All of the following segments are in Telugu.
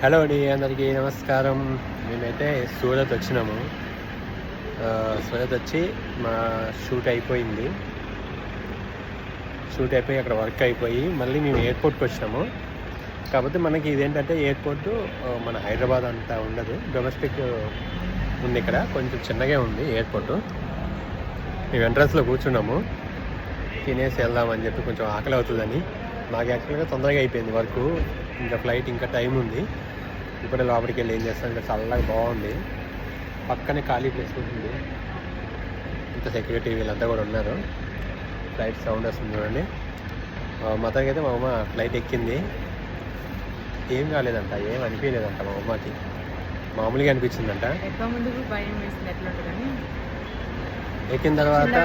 హలో అండి, అందరికీ నమస్కారం. మేమైతే సూరత్ వచ్చినాము. సూరత్ వచ్చి మా షూట్ అయిపోయి అక్కడ వర్క్ అయిపోయి మళ్ళీ మేము ఎయిర్పోర్ట్కి వచ్చినాము. కాకపోతే మనకి ఇదేంటంటే ఎయిర్పోర్టు మన హైదరాబాద్ అంతా ఉండదు, డొమెస్టిక్ ఉంది. ఇక్కడ కొంచెం చిన్నగా ఉంది ఎయిర్పోర్టు. మేము ఎంట్రన్స్లో కూర్చున్నాము, తినేసి వెళ్దామని చెప్పి. కొంచెం ఆకలి అవుతుందని. మాకు యాక్చువల్గా తొందరగా అయిపోయింది వర్క్, ఇంకా ఫ్లైట్ ఇంకా టైం ఉంది. ఇప్పుడు లోపలికి వెళ్ళి ఏం చేస్తాం, ఇంకా చల్లగా బాగుంది. పక్కనే ఖాళీ ప్లేస్ ఉంటుంది, ఇంత సెక్యూరిటీ వీళ్ళంతా కూడా ఉన్నారు. ఫ్లైట్ సౌండ్ వస్తుంది చూడండి. మొత్తానికి అయితే మా అమ్మ ఫ్లైట్ ఎక్కింది, ఏం కాలేదంట, ఏం అనిపించలేదంట మా అమ్మకి. మామూలుగా అనిపించిందంట. ఎక్కిన తర్వాత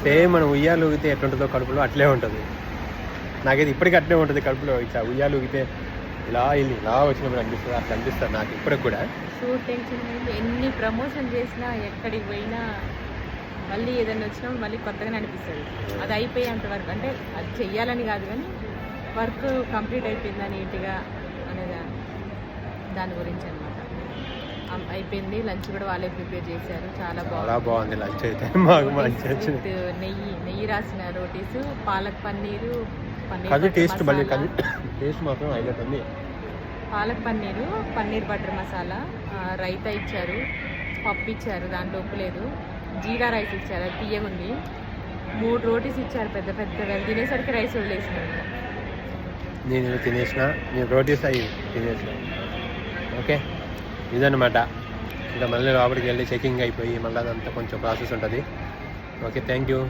సేమ్ మనం ఉయ్యాలు ఊగితే ఎట్లుంటుందో కడుపులో అట్లే ఉంటుంది. నాకైతే ఇప్పటికీ అట్లే ఉంటుంది కడుపులో. ఇట్లా ఉయ్యాలు ఊగితే ఇలా వచ్చినప్పుడు అనిపిస్తుంది, అట్లా అనిపిస్తుంది నాకు ఇప్పటికి కూడా. షూట్ టెన్షన్ ఎన్ని ప్రమోషన్ చేసినా, ఎక్కడికి పోయినా మళ్ళీ ఏదైనా వచ్చినప్పుడు మళ్ళీ కొత్తగానే అనిపిస్తుంది. అది అయిపోయేంత వరకు, అంటే అది చెయ్యాలని కాదు కానీ వర్క్ కంప్లీట్ అయిపోయిందా నీట్గా అనేది దాని గురించి అనమాట. అయిపోయింది. లంచ్ కూడా వాళ్ళే ప్రిపేర్ చేశారు, చాలా బాగుంది లంచ్ అయితే. నెయ్యి రాసిన రోటీస్, పాలక్ పన్నీరు, టేస్ట్ మాత్రం హైలైట్ ఉంది. పాలక్ పన్నీరు, పన్నీర్ బటర్ మసాలా, రైతా ఇచ్చారు, పప్పు ఇచ్చారు, దాంట్లో ఉప్పు లేదు, జీరా రైస్ ఇచ్చారు, అది తీయగుంది. 3 రోటీస్ ఇచ్చారు, పెద్ద పెద్దగా. తినేసరికి రైస్ వదిలేసినారు. నేను రోటీస్ అవి తినేసిన. ఓకే, ఇదన్నమాట. ఇంకా మళ్ళీ లోపలికి వెళ్ళి చెకింగ్ అయిపోయి మళ్ళీ అదంతా కొంచెం ప్రాసెస్ ఉంటుంది. Okay, thank you.